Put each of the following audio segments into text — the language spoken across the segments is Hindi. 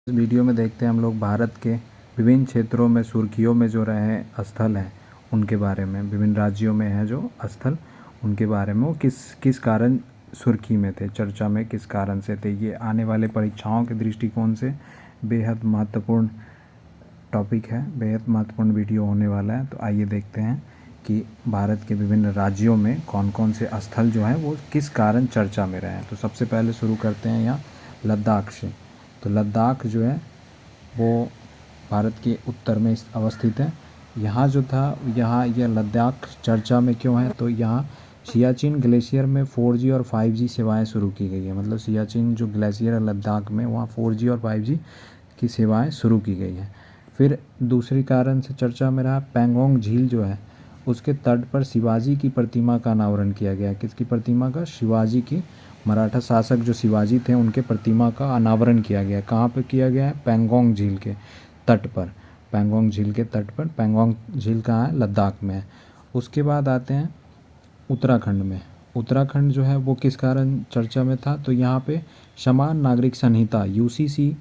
इस वीडियो में देखते हैं हम लोग भारत के विभिन्न क्षेत्रों में सुर्खियों में जो रहे स्थल हैं उनके बारे में। विभिन्न राज्यों में हैं जो स्थल, उनके बारे में वो किस कारण सुर्खी में थे, चर्चा में किस कारण से थे। ये आने वाले परीक्षाओं के दृष्टिकोण से बेहद महत्वपूर्ण टॉपिक है, बेहद महत्वपूर्ण वीडियो होने वाला है। तो आइए देखते हैं कि भारत के विभिन्न राज्यों में कौन कौन से स्थल जो हैं वो किस कारण चर्चा में रहे हैं। तो सबसे पहले शुरू करते हैं यहाँ लद्दाख से। तो लद्दाख जो है वो भारत के उत्तर में अवस्थित है। यहाँ जो था, यहाँ यह लद्दाख चर्चा में क्यों है, तो यहाँ सियाचिन ग्लेशियर में 4G और 5G सेवाएं शुरू की गई है। मतलब सियाचिन जो ग्लेशियर है लद्दाख में, वहाँ 4G और 5G की सेवाएं शुरू की गई हैं। फिर दूसरी कारण से चर्चा में रहा पैंगोंग झील जो है, उसके तट पर शिवाजी की प्रतिमा का अनावरण किया गया। किसकी प्रतिमा का? शिवाजी की। मराठा शासक जो शिवाजी थे उनके प्रतिमा का अनावरण किया गया। कहाँ पे किया गया है? पैंगोंग झील के तट पर। पैंगोंग झील के तट पर। पैंगोंग झील कहाँ है? लद्दाख में है। उसके बाद आते हैं उत्तराखंड में। उत्तराखंड जो है वो किस कारण चर्चा में था, तो यहाँ पे समान नागरिक संहिता UCC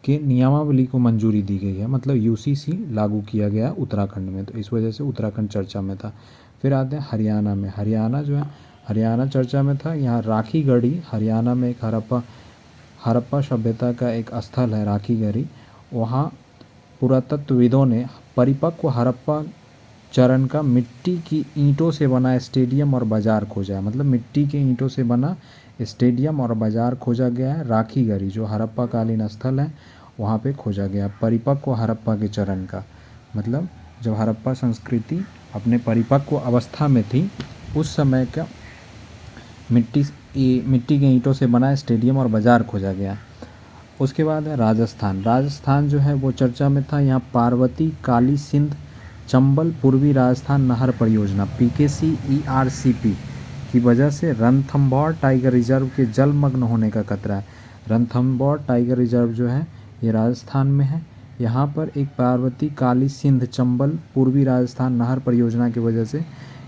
के नियमावली को मंजूरी दी गई है। मतलब UCC लागू किया गया उत्तराखंड में, तो इस वजह से उत्तराखंड चर्चा में था। फिर आते हैं हरियाणा में। हरियाणा जो है, हरियाणा चर्चा में था। यहाँ राखी गढ़ी, हरियाणा में एक हड़प्पा सभ्यता का एक स्थल है राखी गढ़ी। वहाँ पुरातत्वविदों ने परिपक्व हड़प्पा चरण का मिट्टी की ईंटों से बना स्टेडियम और बाजार खोजा है। मतलब मिट्टी के ईंटों से बना स्टेडियम और बाजार खोजा गया है। राखी गढ़ी जो हड़प्पा कालीन स्थल है वहाँ पे खोजा गया। परिपक्व हड़प्पा के चरण का मतलब जब हड़प्पा संस्कृति अपने परिपक्व अवस्था में थी उस समय का मिट्टी के ईंटों से बना स्टेडियम और बाजार खोजा गया। उसके बाद है राजस्थान। राजस्थान जो है वो चर्चा में था। यहाँ पार्वती काली सिंध चंबल पूर्वी राजस्थान नहर परियोजना PKCERCP की वजह से रणथंभौर टाइगर रिजर्व के जलमग्न होने का खतरा है। रणथंभौर टाइगर रिजर्व जो है ये राजस्थान में है। यहाँ पर एक पार्वती काली सिंध चंबल पूर्वी राजस्थान नहर परियोजना की वजह से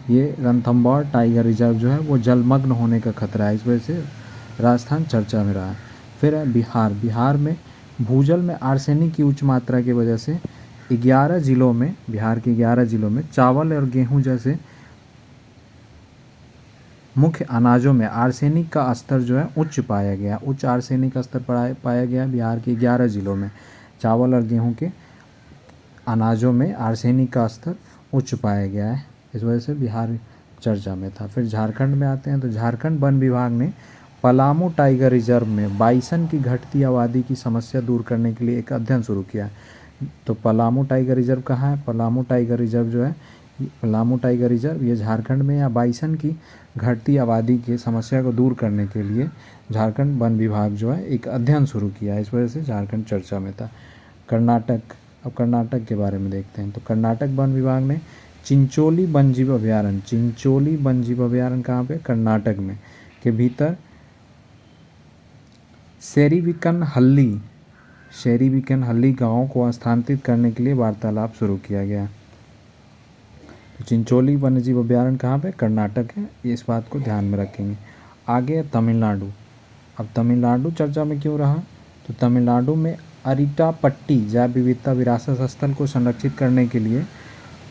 ये रणथंभौर टाइगर रिजर्व जो है वो जलमग्न होने का खतरा है। इस वजह से राजस्थान चर्चा में रहा है। फिर है बिहार। बिहार में भूजल में आर्सेनिक की उच्च मात्रा की वजह से 11 जिलों में, बिहार के 11 जिलों में चावल और गेहूं जैसे मुख्य अनाजों में आर्सेनिक का स्तर जो है उच्च पाया गया। उच्च आर्सेनिक का स्तर पाया गया बिहार के 11 जिलों में। चावल और गेहूं के अनाजों में आर्सेनिक का स्तर उच्च पाया गया है। इस वजह से बिहार चर्चा में था। फिर झारखंड में आते हैं। तो झारखंड वन विभाग ने पलामू टाइगर रिजर्व में बाइसन की घटती आबादी की समस्या दूर करने के लिए एक अध्ययन शुरू किया। तो पलामू टाइगर रिजर्व कहाँ है? पलामू टाइगर रिजर्व जो है, पलामू टाइगर रिजर्व ये झारखंड में, या बाइसन की घटती आबादी की समस्या को दूर करने के लिए झारखंड वन विभाग जो है एक अध्ययन शुरू किया। इस वजह से झारखंड चर्चा में था। कर्नाटक। अब कर्नाटक के बारे में देखते हैं। तो कर्नाटक वन विभाग ने चिंचोली वन्यजीव अभयारण्य, चिंचोली वन्यजीव अभयारण्य कहाँ पे? कर्नाटक में के भीतर शेरीविकनहल्ली गाँव को स्थानांतरित करने के लिए वार्तालाप शुरू किया गया। तो चिंचोली वन्यजीव अभयारण्य कहाँ पे? कर्नाटक है। इस बात को ध्यान में रखेंगे। आगे तमिलनाडु। अब तमिलनाडु चर्चा में क्यों रहा? तो तमिलनाडु में अरिटापट्टी जैव विविधता विरासत स्थल को संरक्षित करने के लिए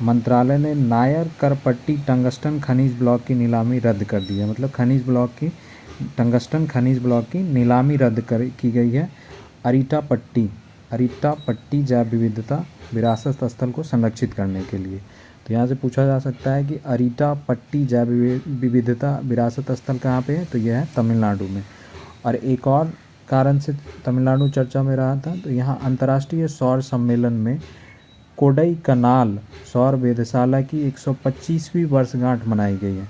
मंत्रालय ने नायर करपट्टी टंगस्टन खनिज ब्लॉक की नीलामी रद्द कर दी है। मतलब टंगस्टन खनिज ब्लॉक की नीलामी रद्द की गई है अरिटापट्टी जैव विविधता विरासत स्थल को संरक्षित करने के लिए। तो यहाँ से पूछा जा सकता है कि अरिटापट्टी जैव विविधता विरासत स्थल कहाँ पे है? तो यह है तमिलनाडु में। और एक और कारण से तमिलनाडु चर्चा में रहा था। तो यहाँ अंतर्राष्ट्रीय सौर सम्मेलन में कोडई कनाल सौर वेधशाला की 125वीं वर्षगांठ मनाई गई है।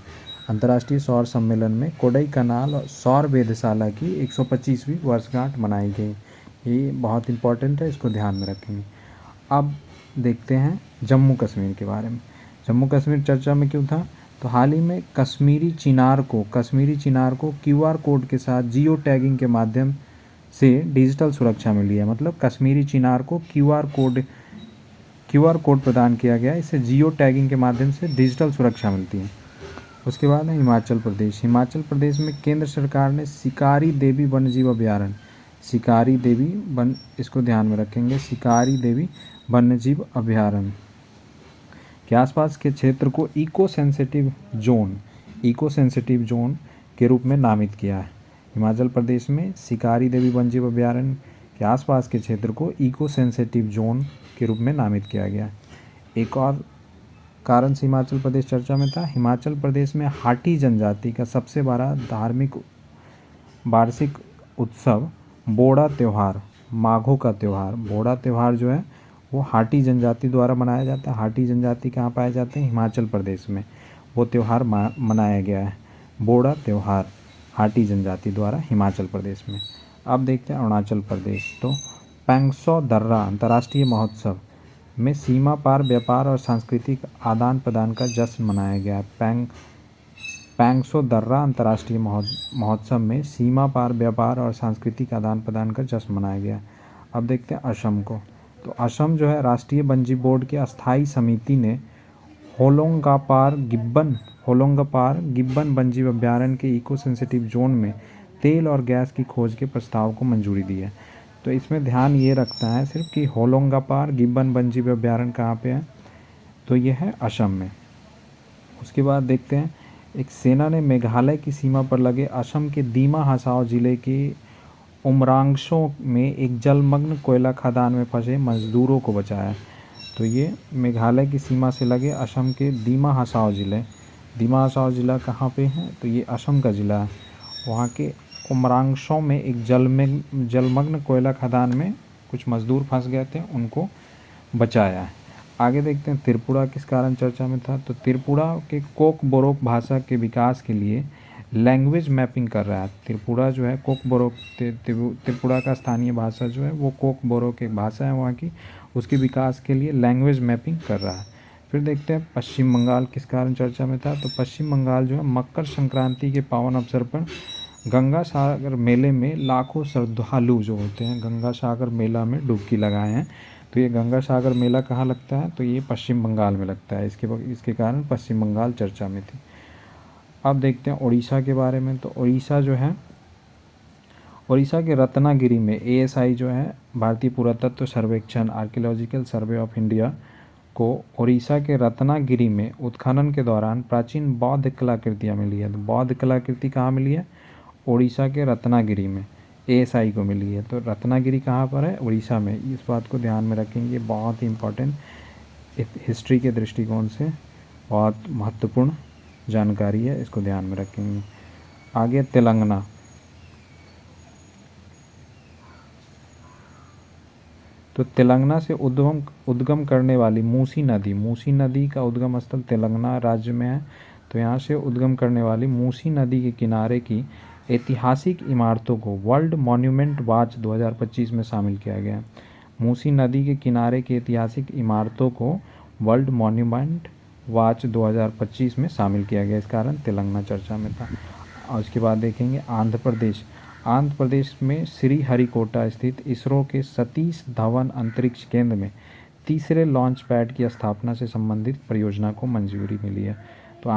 अंतर्राष्ट्रीय सौर सम्मेलन में कोडई कनाल सौर वेधशाला की 125वीं वर्षगांठ मनाई गई। ये बहुत इंपॉर्टेंट है, इसको ध्यान में रखेंगे। अब देखते हैं जम्मू कश्मीर के बारे में। जम्मू कश्मीर चर्चा में क्यों था? तो हाल ही में कश्मीरी चिनार को QR कोड के साथ जियो टैगिंग के माध्यम से डिजिटल सुरक्षा मिली है। मतलब कश्मीरी चिनार को QR कोड प्रदान किया गया। इससे जियो टैगिंग के माध्यम से डिजिटल सुरक्षा मिलती है। उसके बाद है हिमाचल प्रदेश। हिमाचल प्रदेश में केंद्र सरकार ने शिकारी देवी वन्यजीव अभयारण्य शिकारी देवी वन, इसको ध्यान में रखेंगे, शिकारी देवी वन्यजीव अभयारण्य के आसपास के क्षेत्र को इको सेंसिटिव जोन के रूप में नामित किया है। हिमाचल प्रदेश में शिकारी देवी वन्यजीव अभयारण्य के आसपास के क्षेत्र को इको सेंसिटिव जोन के रूप में नामित किया गया। एक और कारण से हिमाचल प्रदेश चर्चा में था। हिमाचल प्रदेश में हाटी जनजाति का सबसे बड़ा धार्मिक वार्षिक उत्सव बोड़ा त्यौहार, माघों का त्यौहार, बोड़ा त्यौहार जो है वो हाटी जनजाति द्वारा मनाया जाता है। हाटी जनजाति कहाँ पाए जाते हैं? हिमाचल प्रदेश में। वो त्यौहार मनाया गया है, बोड़ा त्यौहार, हाटी जनजाति द्वारा हिमाचल प्रदेश में। अब देखते हैं अरुणाचल प्रदेश। तो पैंगसौ दर्रा अंतर्राष्ट्रीय महोत्सव में सीमा पार व्यापार और सांस्कृतिक आदान प्रदान का जश्न मनाया गया। पैंगसौ दर्रा अंतर्राष्ट्रीय महोत्सव में सीमा पार व्यापार और सांस्कृतिक आदान प्रदान का जश्न मनाया गया। अब देखते हैं असम को। तो असम जो है राष्ट्रीय वन्यजीव बोर्ड की अस्थायी समिति ने होलोंगापार गिब्बन वन्यजीव अभयारण्य के इको सेंसिटिव जोन में तेल और गैस की खोज के प्रस्ताव को मंजूरी दी है। तो इसमें ध्यान ये रखता है सिर्फ कि होलोंगापार गिब्बन वन्यजीव अभयारण्य कहाँ पे है, तो ये है असम में। उसके बाद देखते हैं एक सेना ने मेघालय की सीमा पर लगे असम के दीमा हसाओ जिले के उमरांगशो में एक जलमग्न कोयला खदान में फंसे मजदूरों को बचाया। तो ये मेघालय की सीमा से लगे असम के दीमा हसाओ जिला कहाँ पे है, तो ये असम का ज़िला है। वहाँ के उमरांगशो में एक जलमग्न कोयला खदान में कुछ मजदूर फंस गए थे, उनको बचाया है। आगे देखते हैं त्रिपुरा किस कारण चर्चा में था। तो त्रिपुरा के कोक बोरोक भाषा के विकास के लिए लैंग्वेज मैपिंग कर रहा है। त्रिपुरा जो है कोक बोरोक, त्रिपुरा का स्थानीय भाषा जो है वो कोक बोरोक एक भाषा है वहाँ की, उसके विकास के लिए लैंग्वेज मैपिंग कर रहा है। फिर देखते हैं पश्चिम बंगाल किस कारण चर्चा में था। तो पश्चिम बंगाल जो है मकर संक्रांति के पावन अवसर पर गंगा सागर मेले में लाखों श्रद्धालु जो होते हैं गंगा सागर मेला में डुबकी लगाए हैं। तो ये गंगा सागर मेला कहाँ लगता है, तो ये पश्चिम बंगाल में लगता है। इसके कारण पश्चिम बंगाल चर्चा में थी। अब देखते हैं उड़ीसा के बारे में। तो उड़ीसा जो है, उड़ीसा के रत्नागिरी में ASI जो है भारतीय पुरातत्व सर्वेक्षण आर्कियोलॉजिकल सर्वे ऑफ इंडिया को उड़ीसा के रत्नागिरी में उत्खनन के दौरान प्राचीन बौद्ध कलाकृतियाँ मिली है। तो बौद्ध कलाकृति कहाँ मिली है? उड़ीसा के रत्नागिरी में ASI को मिली है। तो रत्नागिरी कहाँ पर है? उड़ीसा में। इस बात को ध्यान में रखेंगे, बहुत ही इम्पोर्टेंट हिस्ट्री के दृष्टिकोण से बहुत महत्वपूर्ण जानकारी है, इसको ध्यान में रखेंगे। आगे तेलंगाना। तो तेलंगाना से उद्गम करने वाली मूसी नदी का उद्गम स्थल तेलंगाना राज्य में है। तो यहाँ से उद्गम करने वाली मूसी नदी के किनारे की ऐतिहासिक इमारतों को वर्ल्ड मॉन्यूमेंट वॉच 2025 में शामिल किया गया। मूसी नदी के किनारे की ऐतिहासिक इमारतों को वर्ल्ड मॉन्यूमेंट वॉच 2025 में शामिल किया गया, इस कारण तेलंगाना चर्चा में था। और उसके बाद देखेंगे आंध्र प्रदेश में श्रीहरिकोटा स्थित इसरो के सतीश धवन अंतरिक्ष केंद्र में तीसरे लॉन्च पैड की स्थापना से संबंधित परियोजना को मंजूरी मिली है। तो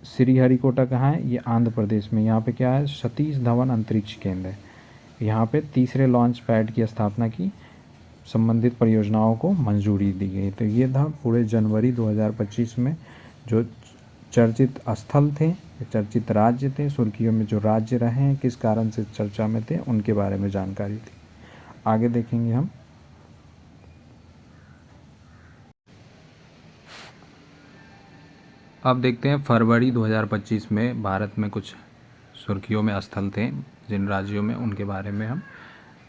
श्रीहरिकोटा कहाँ है? ये आंध्र प्रदेश में। यहाँ पे क्या है? सतीश धवन अंतरिक्ष केंद्र है। यहाँ पे तीसरे लॉन्च पैड की स्थापना की संबंधित परियोजनाओं को मंजूरी दी गई। तो ये था पूरे जनवरी 2025 में जो चर्चित स्थल थे, चर्चित राज्य थे, सुर्खियों में जो राज्य रहे हैं, किस कारण से चर्चा में थे, उनके बारे में जानकारी थी। आगे देखेंगे हम। अब देखते हैं फरवरी 2025 में भारत में कुछ सुर्खियों में स्थल थे जिन राज्यों में, उनके बारे में हम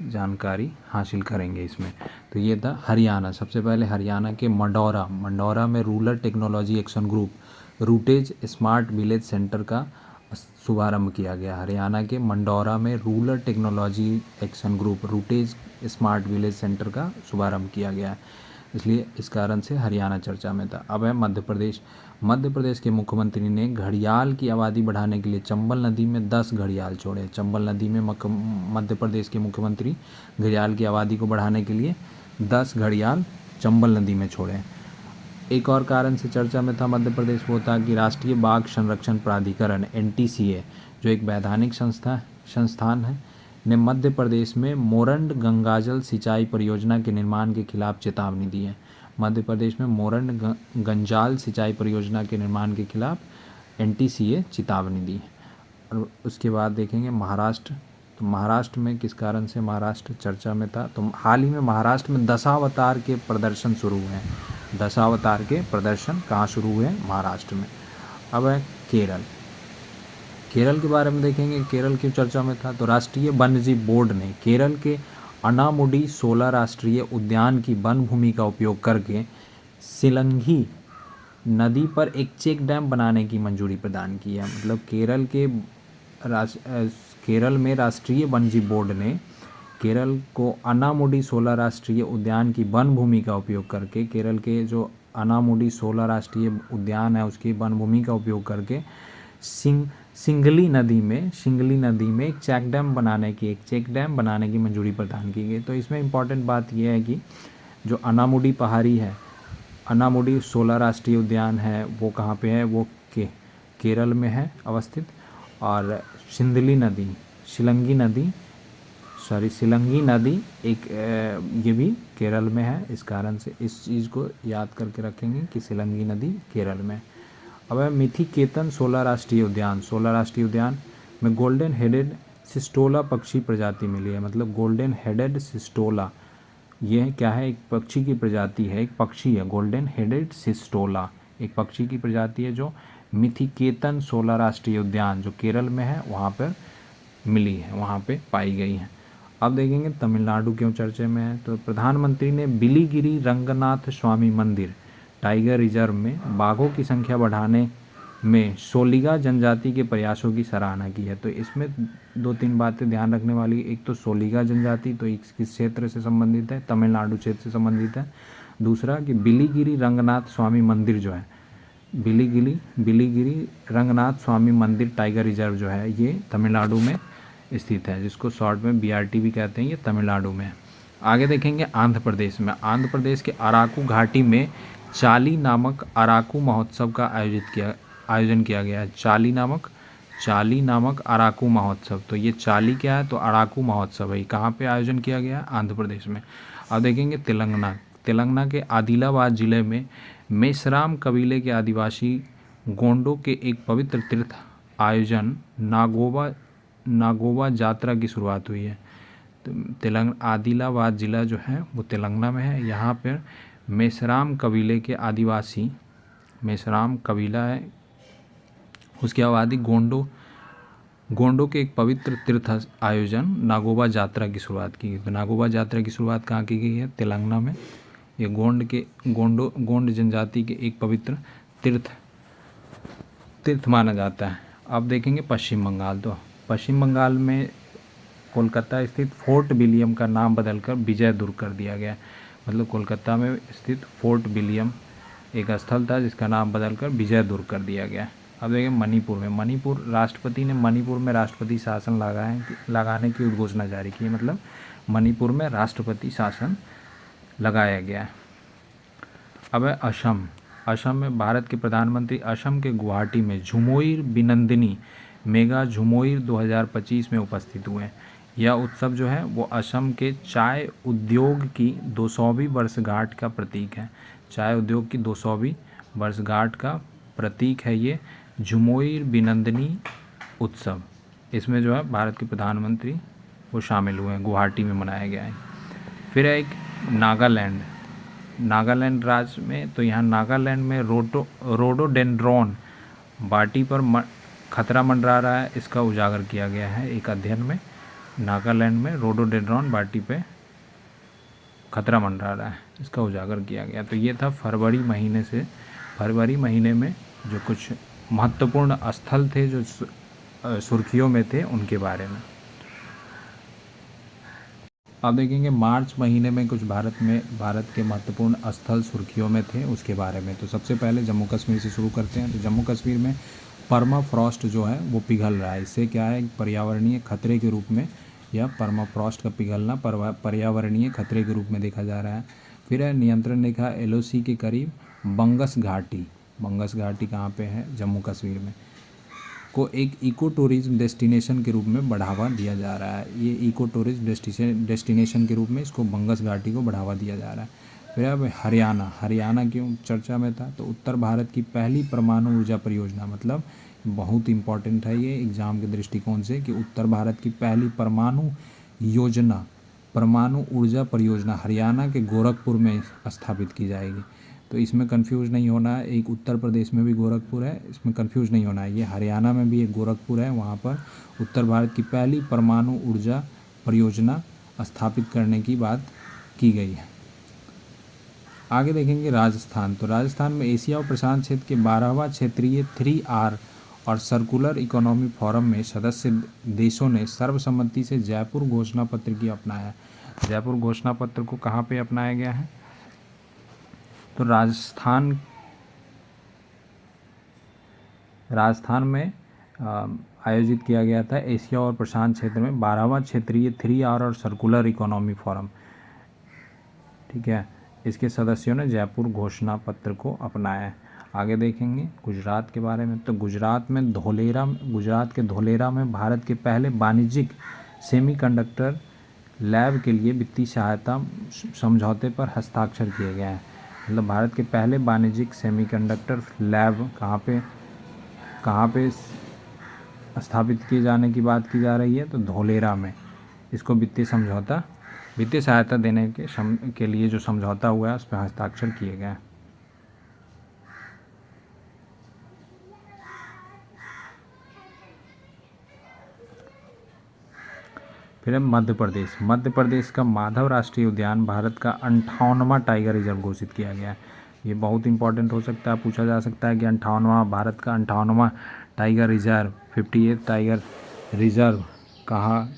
जानकारी हासिल करेंगे इसमें। तो ये था हरियाणा। सबसे पहले हरियाणा के मंडौरा में rural technology action group RuTAG smart village centre का शुभारंभ किया गया। हरियाणा के मंडौरा में rural technology action group RuTAG smart village centre का शुभारंभ किया गया, इसलिए इस कारण से हरियाणा चर्चा में था। अब है मध्य प्रदेश के मुख्यमंत्री ने घड़ियाल की आबादी बढ़ाने के लिए चंबल नदी में 10 घड़ियाल छोड़े। चंबल नदी में मध्य प्रदेश के मुख्यमंत्री घड़ियाल की आबादी को बढ़ाने के लिए 10 घड़ियाल चंबल नदी में छोड़े। एक और कारण से चर्चा में था मध्य प्रदेश, वो था कि राष्ट्रीय बाघ संरक्षण प्राधिकरण NTCA जो एक वैधानिक संस्था है, संस्थान है ने मध्य प्रदेश में मोरंड गंगाजल सिंचाई परियोजना के निर्माण के खिलाफ चेतावनी दी है। मध्य प्रदेश में मोरंड गंजाल सिंचाई परियोजना के निर्माण के खिलाफ एनटीसीए चेतावनी दी है। और उसके बाद देखेंगे महाराष्ट्र। तो महाराष्ट्र में किस कारण से महाराष्ट्र चर्चा में था, तो हाल ही में महाराष्ट्र में दशावतार के प्रदर्शन शुरू हुए हैं। दशावतार के प्रदर्शन कहाँ शुरू हुए हैं? महाराष्ट्र में। अब है केरल। केरल के बारे में देखेंगे, केरल की चर्चा में था। तो राष्ट्रीय वन्यजीव बोर्ड ने केरल के अनामुडी 16 राष्ट्रीय उद्यान की वन भूमि का उपयोग करके सिलंगी नदी पर एक चेक डैम बनाने की मंजूरी प्रदान की है। मतलब केरल में राष्ट्रीय वन्यजीव बोर्ड ने केरल को अनामुडी 16 राष्ट्रीय उद्यान की वन भूमि का उपयोग करके, केरल के जो अनामुडी 16 राष्ट्रीय उद्यान है उसकी वन भूमि का उपयोग करके सिंगली नदी में एक चेक डैम बनाने की मंजूरी प्रदान की गई। तो इसमें इम्पॉर्टेंट बात यह है कि जो अनामुडी पहाड़ी है, अनामुडी 16 राष्ट्रीय उद्यान है, वो कहाँ पे है? वो केरल में है अवस्थित। और सिलंगी नदी एक ये भी केरल में है। इस कारण से इस चीज़ को याद करके रखेंगे कि सिलंगी नदी केरल में। अब है मिथिकेतन 16 राष्ट्रीय उद्यान में गोल्डन हेडेड सिस्टोला पक्षी प्रजाति मिली है। मतलब गोल्डन हेडेड सिस्टोला, ये क्या है? एक पक्षी की प्रजाति है, एक पक्षी है गोल्डन हेडेड सिस्टोला, एक पक्षी की प्रजाति है जो मिथिकेतन 16 राष्ट्रीय उद्यान जो केरल में है वहाँ पर मिली है, वहाँ पे पाई गई है। अब देखेंगे तमिलनाडु क्यों चर्चे में है। तो प्रधानमंत्री ने बिलीगिरी रंगनाथ स्वामी मंदिर टाइगर रिजर्व में बाघों की संख्या बढ़ाने में सोलिगा जनजाति के प्रयासों की सराहना की है। तो इसमें 2-3 बातें ध्यान रखने वाली। एक तो सोलिगा जनजाति, तो किस क्षेत्र से संबंधित है? तमिलनाडु क्षेत्र से संबंधित है। दूसरा कि बिलीगिरी रंगनाथ स्वामी मंदिर जो है, बिलीगिरी रंगनाथ स्वामी मंदिर टाइगर रिजर्व जो है ये तमिलनाडु में स्थित है, जिसको शॉर्ट में BRT भी कहते हैं। ये तमिलनाडु में है। आगे देखेंगे आंध्र प्रदेश में। आंध्र प्रदेश के अराकू घाटी में चाली नामक अराकू महोत्सव का आयोजन किया गया है। चाली नामक अराकू महोत्सव। तो ये चाली क्या है? तो अराकू महोत्सव है। कहाँ पे आयोजन किया गया है? आंध्र प्रदेश में। अब देखेंगे तेलंगाना के आदिलाबाद जिले में मेसराम कबीले के आदिवासी गोंडों के एक पवित्र तीर्थ आयोजन नागोबा यात्रा की शुरुआत हुई है। तो आदिलाबाद ज़िला जो है वो तेलंगाना में है। यहाँ पर मेसराम कबीले के आदिवासी, मेसराम कबीला है, उसकी आबादी गोंडों के एक पवित्र तीर्थ आयोजन नागोबा यात्रा की शुरुआत की गई। तो नागोबा यात्रा की शुरुआत कहाँ की गई है? तेलंगाना में। ये गोंड जनजाति के एक पवित्र तीर्थ माना जाता है। अब देखेंगे पश्चिम बंगाल। तो पश्चिम बंगाल में कोलकाता स्थित फोर्ट विलियम का नाम बदलकर विजय दुर्ग कर दिया गया। मतलब कोलकाता में स्थित फोर्ट विलियम एक स्थल था जिसका नाम बदलकर विजय दुर्ग कर दिया गया। अब देखिए मणिपुर राष्ट्रपति ने मणिपुर में राष्ट्रपति शासन लगाने की उद्घोषणा जारी की। मतलब मणिपुर में राष्ट्रपति शासन लगाया गया है। अब है असम में भारत के प्रधानमंत्री असम के गुवाहाटी में झुमोइर बिनंदिनी मेगा झुमोइर 2025 में उपस्थित हुए हैं। यह उत्सव जो है वो असम के चाय उद्योग की 200वीं वर्षगांठ का प्रतीक है। चाय उद्योग की 200वीं वर्षगांठ का प्रतीक है ये झुमोइर बिनंदिनी उत्सव। इसमें जो है भारत के प्रधानमंत्री वो शामिल हुए हैं, गुवाहाटी में मनाया गया है। फिर है एक नागालैंड राज्य में। तो यहाँ नागालैंड में रोडोडेंड्रॉन बाटी पर खतरा मंडरा रहा है, इसका उजागर किया गया है एक अध्ययन में। नागालैंड में रोडोडेंड्रॉन बाटी पे खतरा मंडरा रहा है, इसका उजागर किया गया। तो ये था फरवरी महीने में जो कुछ महत्वपूर्ण स्थल थे जो सुर्खियों में थे उनके बारे में। अब देखेंगे मार्च महीने में कुछ भारत के महत्वपूर्ण स्थल सुर्खियों में थे उसके बारे में। तो सबसे पहले जम्मू कश्मीर से शुरू करते हैं। तो जम्मू कश्मीर में परमाफ्रॉस्ट जो है वो पिघल रहा है। इससे क्या है, पर्यावरणीय खतरे के रूप में यह परमाफ्रॉस्ट का पिघलना पर्यावरणीय खतरे के रूप में देखा जा रहा है। फिर है नियंत्रण रेखा LOC के करीब बंगस घाटी कहाँ पे है? जम्मू कश्मीर में। को एक इको टूरिज्म डेस्टिनेशन के रूप में बढ़ावा दिया जा रहा है। ये इको टूरिज्म डेस्टिनेशन के रूप में इसको बंगस घाटी को बढ़ावा दिया जा रहा है। फिर अब हरियाणा क्यों चर्चा में था, तो उत्तर भारत की पहली परमाणु ऊर्जा परियोजना, मतलब बहुत इंपॉर्टेंट है ये एग्ज़ाम के दृष्टिकोण से, कि उत्तर भारत की पहली परमाणु ऊर्जा परियोजना हरियाणा के गोरखपुर में स्थापित की जाएगी। तो इसमें कंफ्यूज नहीं होना है, एक उत्तर प्रदेश में भी गोरखपुर है, इसमें कंफ्यूज नहीं होना है। ये हरियाणा में भी एक गोरखपुर है, वहाँ पर उत्तर भारत की पहली परमाणु ऊर्जा परियोजना स्थापित करने की बात की गई है। आगे देखेंगे राजस्थान। तो राजस्थान में एशिया और प्रशांत क्षेत्र के 12वां क्षेत्रीय 3R और सर्कुलर इकोनॉमी फोरम में सदस्य देशों ने सर्वसम्मति से जयपुर घोषणा पत्र की अपनाया। जयपुर घोषणा पत्र को कहाँ पे अपनाया गया है, तो राजस्थान में आयोजित किया गया था एशिया और प्रशांत क्षेत्र में 12वां क्षेत्रीय 3R और सर्कुलर इकोनॉमी फोरम। ठीक है, इसके सदस्यों ने जयपुर घोषणा पत्र को अपनाया है। आगे देखेंगे गुजरात के बारे में। तो गुजरात के धोलेरा में भारत के पहले वाणिज्यिक सेमीकंडक्टर लैब के लिए वित्तीय सहायता समझौते पर हस्ताक्षर किए गए हैं। मतलब भारत के पहले वाणिज्यिक सेमीकंडक्टर लैब कहाँ पे स्थापित किए जाने की बात की जा रही है, तो धोलेरा में। इसको वित्तीय सहायता देने के लिए जो समझौता हुआ है उस पर हस्ताक्षर किए गए हैं। फिर मध्य प्रदेश का माधव राष्ट्रीय उद्यान भारत का 58वां टाइगर रिजर्व घोषित किया गया है। ये बहुत इंपॉर्टेंट हो सकता है, पूछा जा सकता है कि भारत का 58वां टाइगर रिजर्व 58 टाइगर रिजर्व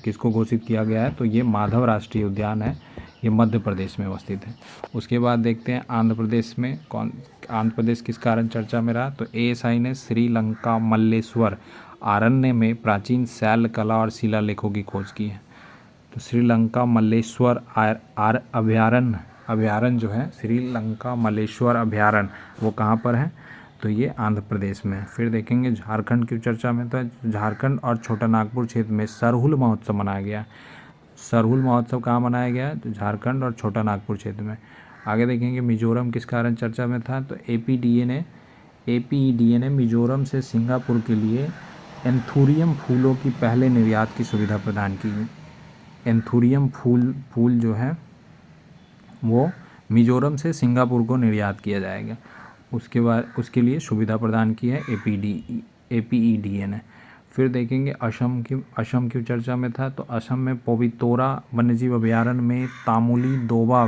किसको घोषित किया गया है, तो ये माधव राष्ट्रीय उद्यान है, ये मध्य प्रदेश में अवस्थित है। उसके बाद देखते हैं आंध्र प्रदेश किस कारण चर्चा में रहा, तो ASI ने श्रीलंका मल्लेश्वर अरण्य में प्राचीन शैल कला और शिलालेखों की खोज की है। तो श्रीलंका मल्लेश्वर अभयारण्य जो है, श्रीलंका मल्लेश्वर अभयारण्य, वो कहाँ पर है, तो ये आंध्र प्रदेश में है। फिर देखेंगे झारखंड की चर्चा में, तो झारखंड और छोटा नागपुर क्षेत्र में सरहुल महोत्सव मनाया गया। सरहुल महोत्सव कहाँ मनाया गया, तो झारखंड और छोटा नागपुर क्षेत्र में। आगे देखेंगे मिजोरम किस कारण चर्चा में था, तो APEDA ने मिजोरम से सिंगापुर के लिए एंथूरियम फूलों की पहले निर्यात की सुविधा प्रदान की है। एंथूरियम फूल जो है वो मिजोरम से सिंगापुर को निर्यात किया जाएगा, उसके लिए सुविधा प्रदान की है APEDA ने। फिर देखेंगे असम की चर्चा में था, तो असम में पवितोरा वन्यजीव अभयारण्य में तामुली दोबा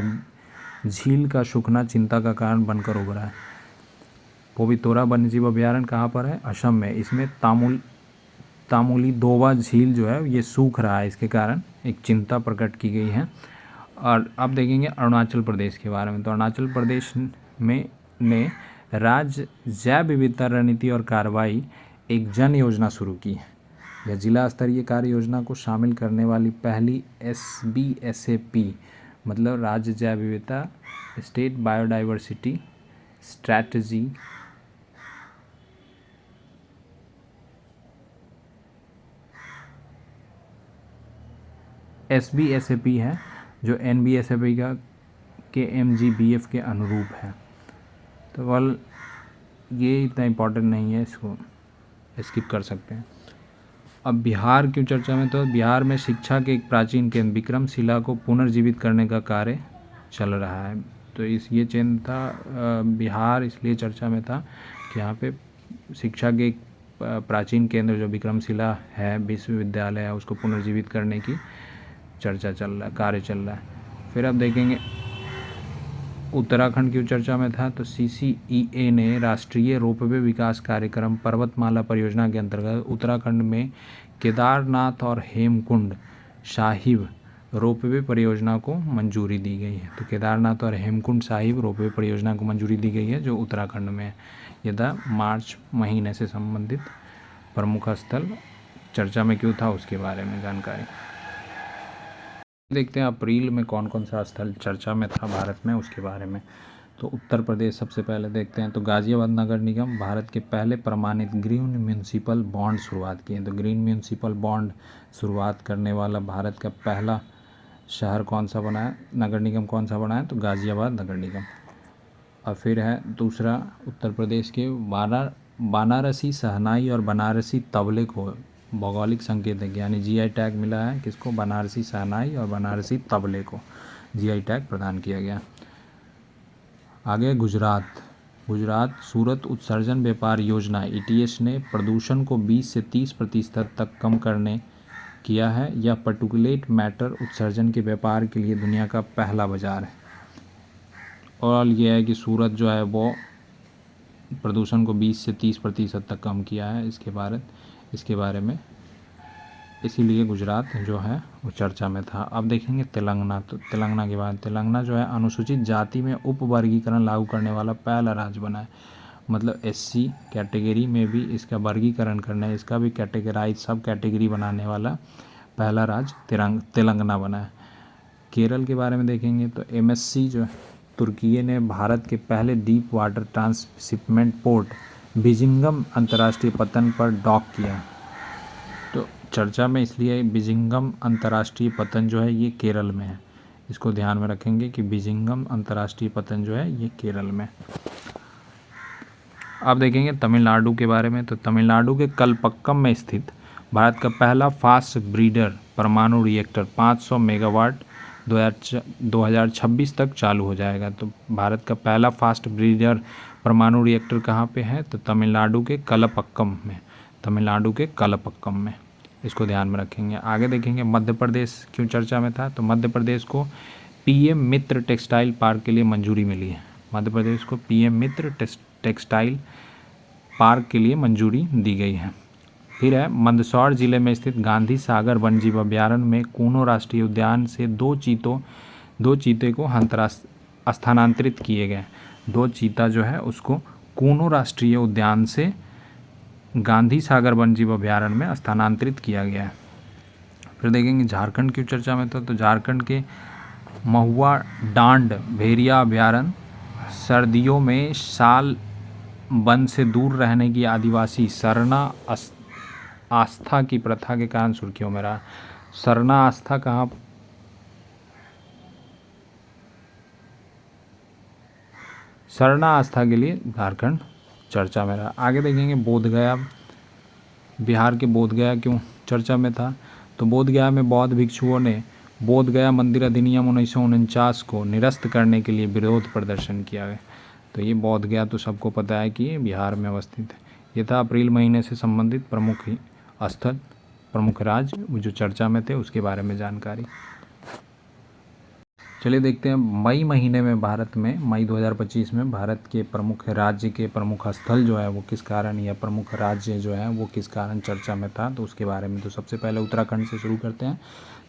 झील का सूखना चिंता का कारण बनकर उभरा है। पवितोरा वन्यजीव अभयारण्य कहाँ पर है, असम में। इसमें तामुली दोबा झील जो है ये सूख रहा है, इसके कारण एक चिंता प्रकट की गई है। और अब देखेंगे अरुणाचल प्रदेश के बारे में। तो अरुणाचल प्रदेश ने राज्य जैव विविधता रणनीति और कार्रवाई एक जन योजना शुरू की है। यह जिला स्तरीय कार्य योजना को शामिल करने वाली पहली SBSAP मतलब राज्य जैव विविधता स्टेट बायोडाइवर्सिटी स्ट्रैटेजी SBSAP है, जो NBSAP के MGBF के अनुरूप है। तो ये इतना इम्पोर्टेंट नहीं है, इसको स्किप कर सकते हैं। अब बिहार की चर्चा में, तो बिहार में शिक्षा के एक प्राचीन केंद्र विक्रमशिला को पुनर्जीवित करने का कार्य चल रहा है। तो ये चिन्ह था बिहार इसलिए चर्चा में था कि यहाँ पे शिक्षा के एक प्राचीन केंद्र जो विक्रमशिला है विश्वविद्यालय है, उसको पुनर्जीवित करने की कार्य चल रहा है। फिर अब देखेंगे उत्तराखंड की चर्चा में था, तो CCEA ने राष्ट्रीय रोपवे विकास कार्यक्रम पर्वतमाला परियोजना के अंतर्गत उत्तराखंड में केदारनाथ और हेमकुंड साहिब रोपवे परियोजना को मंजूरी दी गई है। तो केदारनाथ और हेमकुंड साहिब रोपवे परियोजना को मंजूरी दी गई है, जो उत्तराखंड में है। यह था मार्च महीने से संबंधित प्रमुख स्थल चर्चा में क्यों था उसके बारे में जानकारी। देखते हैं अप्रैल में कौन कौन सा स्थल चर्चा में था भारत में, उसके बारे में। तो उत्तर प्रदेश सबसे पहले देखते हैं। तो गाज़ियाबाद नगर निगम भारत के पहले प्रमाणित ग्रीन म्यूनिसिपल बॉन्ड शुरुआत किए। तो ग्रीन म्यूनिसिपल बॉन्ड शुरुआत करने वाला भारत का पहला शहर कौन सा बना है, नगर निगम कौन सा बना है, तो गाज़ियाबाद नगर निगम। और फिर है दूसरा, उत्तर प्रदेश के बनारसी शहनाई और बनारसी तबले को भौगोलिक संकेत है, यानी जीआई टैग मिला है किसको, बनारसी शहनाई और बनारसी तबले को जीआई टैग प्रदान किया गया। आगे गुजरात सूरत उत्सर्जन व्यापार योजना ईटीएस ने प्रदूषण को 20 से 30% तक कम करने किया है। यह पर्टिकुलेट मैटर उत्सर्जन के व्यापार के लिए दुनिया का पहला बाजार है। और यह है कि सूरत जो है वो प्रदूषण को 20 से 30% तक कम किया है इसके बारे में, इसीलिए गुजरात जो है वो चर्चा में था। अब देखेंगे तेलंगाना। तो तेलंगाना के बाद तेलंगाना जो है अनुसूचित जाति में उप वर्गीकरण लागू करने वाला पहला राज्य बना है। मतलब एससी कैटेगरी में भी इसका वर्गीकरण करना है, इसका भी कैटेगराइज सब कैटेगरी बनाने वाला पहला राज्य तेलंगाना बना है। केरल के बारे में देखेंगे तो एमएससी जो है तुर्की ने भारत के पहले डीप वाटर ट्रांसशिपमेंट पोर्ट बिजिंगम अंतर्राष्ट्रीय पतन पर डॉक किया। तो चर्चा में इसलिए बिजिंगम अंतर्राष्ट्रीय पतन जो है ये केरल में है, इसको ध्यान में रखेंगे कि बिजिंगम अंतर्राष्ट्रीय पतन जो है ये केरल में। अब देखेंगे तमिलनाडु के बारे में। तो तमिलनाडु के कलपक्कम में स्थित भारत का पहला फास्ट ब्रीडर परमाणु रिएक्टर 500 मेगावाट 2026 तक चालू हो जाएगा। तो भारत का पहला फास्ट ब्रीडर परमाणु रिएक्टर कहाँ पे है, तो तमिलनाडु के कलपक्कम में, इसको ध्यान में रखेंगे। आगे देखेंगे मध्य प्रदेश क्यों चर्चा में था। तो मध्य प्रदेश को पीएम मित्र टेक्सटाइल पार्क के लिए मंजूरी मिली है। मध्य प्रदेश को पीएम मित्र टेक्सटाइल पार्क के लिए मंजूरी दी गई है। फिर है मंदसौर जिले में स्थित गांधी सागर वन्यजीव अभयारण्य में कूनो राष्ट्रीय उद्यान से दो चीते को स्थानांतरित किए गए। 2 चीता जो है उसको कूनो राष्ट्रीय उद्यान से गांधी सागर वन्यजीव अभयारण्य में स्थानांतरित किया गया है। फिर देखेंगे झारखंड की चर्चा में तो झारखंड के महुआ डांड भेड़िया अभयारण्य सर्दियों में साल वन से दूर रहने की आदिवासी सरना आस्था की प्रथा के कारण सुर्खियों में रहा। सरना आस्था कहाँ, सरना आस्था के लिए झारखंड चर्चा में रहा। आगे देखेंगे बोधगया। बिहार के बोधगया क्यों चर्चा में था। तो बोधगया में बौद्ध भिक्षुओं ने बोधगया मंदिर अधिनियम 1949 को निरस्त करने के लिए विरोध प्रदर्शन किया है। तो ये बोधगया तो सबको पता है कि ये बिहार में अवस्थित है। ये था अप्रैल महीने से संबंधित प्रमुख स्थल, प्रमुख राज्य जो चर्चा में थे उसके बारे में जानकारी। चलिए देखते हैं मई महीने में भारत में, मई 2025 में भारत के प्रमुख राज्य के प्रमुख स्थल जो है वो किस कारण, या प्रमुख राज्य जो है वो किस कारण चर्चा में था, तो उसके बारे में। तो सबसे पहले उत्तराखंड से शुरू करते हैं।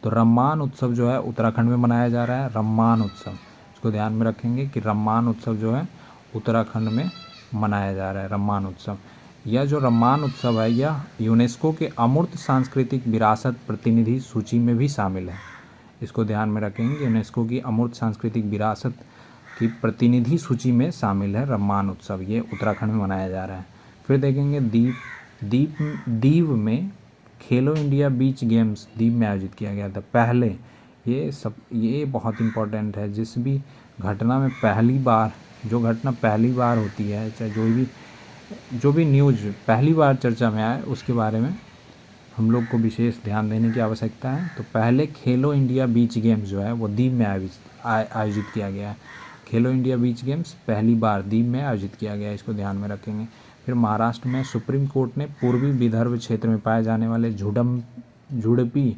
तो रम्मान उत्सव जो है उत्तराखंड में मनाया जा रहा है। रम्मान उत्सव, इसको ध्यान में रखेंगे कि रम्मान उत्सव जो है उत्तराखंड में मनाया जा रहा है। रम्मान उत्सव, यह जो रम्मान उत्सव है यह यूनेस्को के अमूर्त सांस्कृतिक विरासत प्रतिनिधि सूची में भी शामिल है। इसको ध्यान में रखेंगे, यूनेस्को की अमूर्त सांस्कृतिक विरासत की प्रतिनिधि सूची में शामिल है रम्मान उत्सव, ये उत्तराखंड में मनाया जा रहा है। फिर देखेंगे दीव में खेलो इंडिया बीच गेम्स दीव में आयोजित किया गया था पहले। ये बहुत इम्पोर्टेंट है। जिस भी घटना में जो घटना पहली बार होती है, चाहे जो भी न्यूज़ पहली बार चर्चा में आए, उसके बारे में हम लोग को विशेष ध्यान देने की आवश्यकता है। तो पहले खेलो इंडिया बीच गेम्स जो है वो दीव में आयोजित किया गया है। खेलो इंडिया बीच गेम्स पहली बार दीव में आयोजित किया गया है, इसको ध्यान में रखेंगे। फिर महाराष्ट्र में सुप्रीम कोर्ट ने पूर्वी विदर्भ क्षेत्र में पाए जाने वाले झुड़पी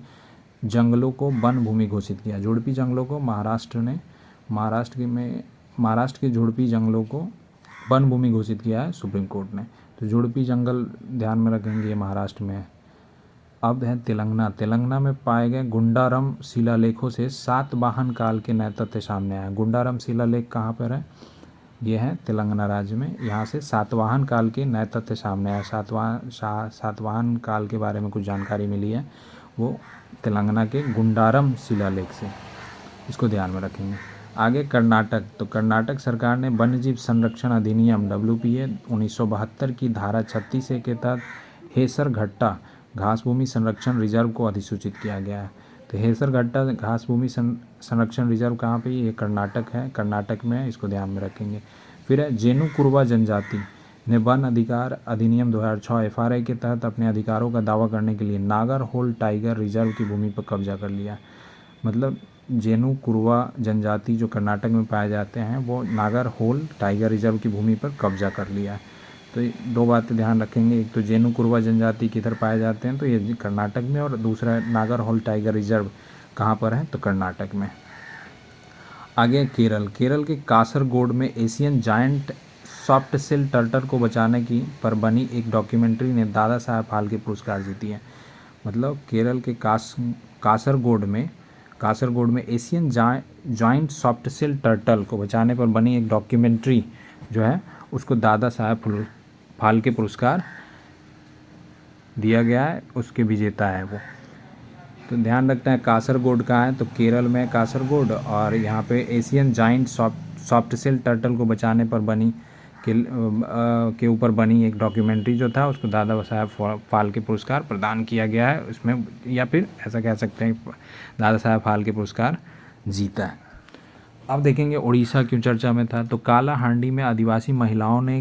जंगलों को वन भूमि घोषित किया। झुड़पी जंगलों को महाराष्ट्र के झुड़पी जंगलों को वन भूमि घोषित किया है सुप्रीम कोर्ट ने। तो झुड़पी जंगल ध्यान में रखेंगे, ये महाराष्ट्र में है। अब है तेलंगाना में पाए गए गुंडारम शिलालेखों से सातवाहन काल के नैतत्य सामने आया। गुंडारम शिलालेख कहाँ पर है, ये है तेलंगाना राज्य में। यहाँ से सातवाहन काल के नैतत्य सामने आया। सातवाहन काल के बारे में कुछ जानकारी मिली है, वो तेलंगाना के गुंडारम शिलालेख से, इसको ध्यान में रखेंगे। आगे कर्नाटक, तो कर्नाटक सरकार ने वन्यजीव संरक्षण अधिनियम WPA 1972 की धारा 36A के तहत हेसरघट्टा घास भूमि संरक्षण रिजर्व को अधिसूचित किया गया है। तो हेसरघट्टा घास भूमि संरक्षण रिजर्व कहाँ पे? ये कर्नाटक है, कर्नाटक में है, इसको ध्यान में रखेंगे। फिर है जेनु कुरुबा जनजाति ने वन अधिकार अधिनियम 2006 FRA के तहत अपने अधिकारों का दावा करने के लिए नागर होल टाइगर रिजर्व की भूमि पर कब्जा कर लिया। मतलब जेनु कुरुबा जनजाति जो कर्नाटक में पाए जाते हैं वो नागर होल टाइगर रिजर्व की भूमि पर कब्जा कर लिया है। तो ये दो बातें ध्यान रखेंगे, एक तो जेनु कुरुबा जनजाति किधर पाए जाते हैं तो ये कर्नाटक में, और दूसरा नागर होल टाइगर रिजर्व कहाँ पर है? तो कर्नाटक में। आगे केरल, केरल के कासरगोड में Asian giant soft shell turtle को बचाने की पर बनी एक डॉक्यूमेंट्री ने दादा साहब फाल्के पुरस्कार जीती है। मतलब केरल के कासरगोड में Asian giant soft shell turtle को बचाने पर बनी एक डॉक्यूमेंट्री जो है उसको दादा साहब फाल्के पुरस्कार दिया गया है, उसके विजेता है वो। तो ध्यान रखते हैं कासरगोड का है, तो केरल में कासरगोड, और यहाँ पे Asian giant soft shell turtle को बचाने पर बनी के ऊपर बनी एक डॉक्यूमेंट्री जो था उसको दादा साहब फाल्के पुरस्कार प्रदान किया गया है उसमें, या फिर ऐसा कह सकते हैं दादा साहब फाल्के पुरस्कार जीता है। अब देखेंगे उड़ीसा क्यों चर्चा में था। तो कालाहांडी में आदिवासी महिलाओं ने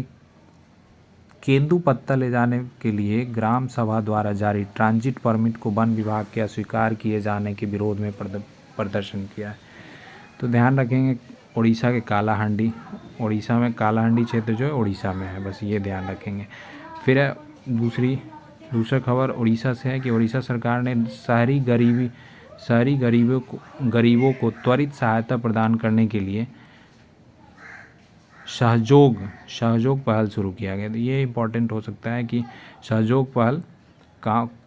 केंदू पत्ता ले जाने के लिए ग्राम सभा द्वारा जारी ट्रांजिट परमिट को वन विभाग के अस्वीकार किए जाने के विरोध में प्रदर्शन किया है। तो ध्यान रखेंगे उड़ीसा के कालाहांडी, उड़ीसा में कालाहांडी क्षेत्र जो है उड़ीसा में है, बस ये ध्यान रखेंगे। फिर दूसरा खबर उड़ीसा से है कि उड़ीसा सरकार ने शहरी गरीबों को त्वरित सहायता प्रदान करने के लिए सहयोग पहल शुरू किया गया। तो ये इम्पोर्टेंट हो सकता है कि सहयोग पहल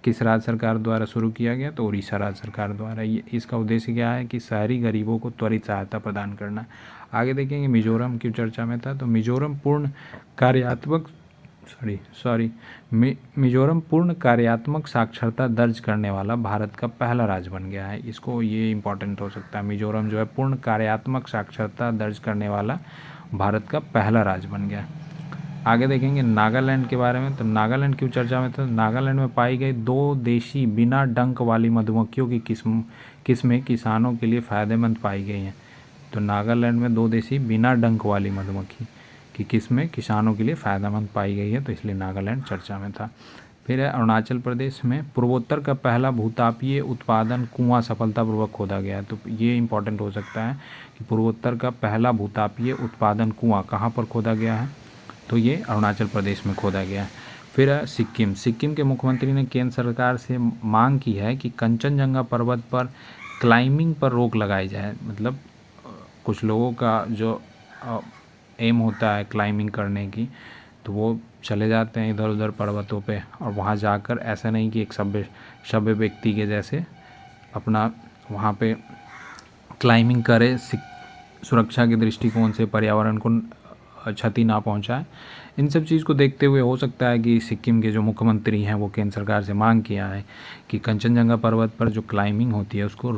किस राज्य सरकार द्वारा शुरू किया गया? तो उड़ीसा राज्य सरकार द्वारा। ये इसका उद्देश्य क्या है कि शहरी गरीबों को त्वरित सहायता प्रदान करना। आगे देखेंगे मिजोरम की चर्चा में था। तो मिजोरम पूर्ण कार्यात्मक साक्षरता दर्ज करने वाला भारत का पहला राज्य बन गया है। इसको ये इम्पोर्टेंट हो सकता है, मिजोरम जो है पूर्ण कार्यात्मक साक्षरता दर्ज करने वाला भारत का पहला राज्य बन गया। आगे देखेंगे नागालैंड के बारे में। तो नागालैंड क्यों चर्चा में था? नागालैंड में पाई गई 2 देशी बिना डंक वाली मधुमक्खियों की किस्में किसानों के लिए फ़ायदेमंद पाई गई हैं। तो नागालैंड में 2 देशी बिना डंक वाली मधुमक्खी की किस्में किसानों के लिए फ़ायदेमंद पाई गई है, तो इसलिए नागालैंड चर्चा में था। फिर है अरुणाचल प्रदेश में पूर्वोत्तर का पहला भूतापीय उत्पादन कुआं सफलतापूर्वक खोदा गया है। तो ये इंपॉर्टेंट हो सकता है कि पूर्वोत्तर का पहला भूतापीय उत्पादन कुआं कहाँ पर खोदा गया है? तो ये अरुणाचल प्रदेश में खोदा गया है। फिर है सिक्किम के मुख्यमंत्री ने केंद्र सरकार से मांग की है कि कंचनजंगा पर्वत पर क्लाइंबिंग पर रोक लगाई जाए। मतलब कुछ लोगों का जो एम होता है क्लाइंबिंग करने की, तो वो चले जाते हैं इधर उधर पर्वतों पे, और वहाँ जाकर ऐसा नहीं कि एक सभ्य व्यक्ति के जैसे अपना वहाँ पे क्लाइंबिंग करे, सुरक्षा के दृष्टिकोण से पर्यावरण को क्षति ना पहुँचाए। इन सब चीज़ को देखते हुए हो सकता है कि सिक्किम के जो मुख्यमंत्री हैं वो केंद्र सरकार से मांग किया है कि कंचनजंगा पर्वत पर जो क्लाइंबिंग होती है उसको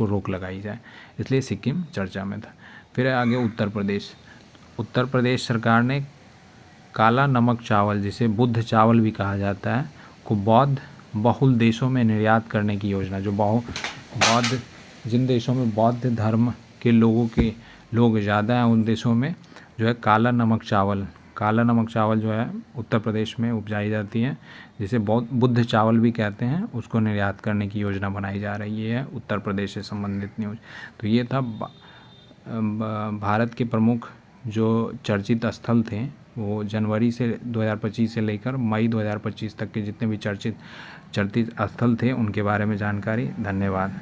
रोक लगाई जाए, इसलिए सिक्किम चर्चा में था। फिर आगे उत्तर प्रदेश सरकार ने काला नमक चावल, जिसे बुद्ध चावल भी कहा जाता है, को बौद्ध बहुल देशों में निर्यात करने की योजना, जो जिन देशों में बौद्ध धर्म के लोग ज़्यादा हैं उन देशों में जो है काला नमक चावल जो है उत्तर प्रदेश में उपजाई जाती है, जिसे बुद्ध चावल भी कहते हैं, उसको निर्यात करने की योजना बनाई जा रही है उत्तर प्रदेश से संबंधित न्यूज़। तो ये था भारत के प्रमुख जो चर्चित स्थल थे, वो जनवरी से 2025 से लेकर मई 2025 तक के जितने भी चर्चित स्थल थे उनके बारे में जानकारी। धन्यवाद।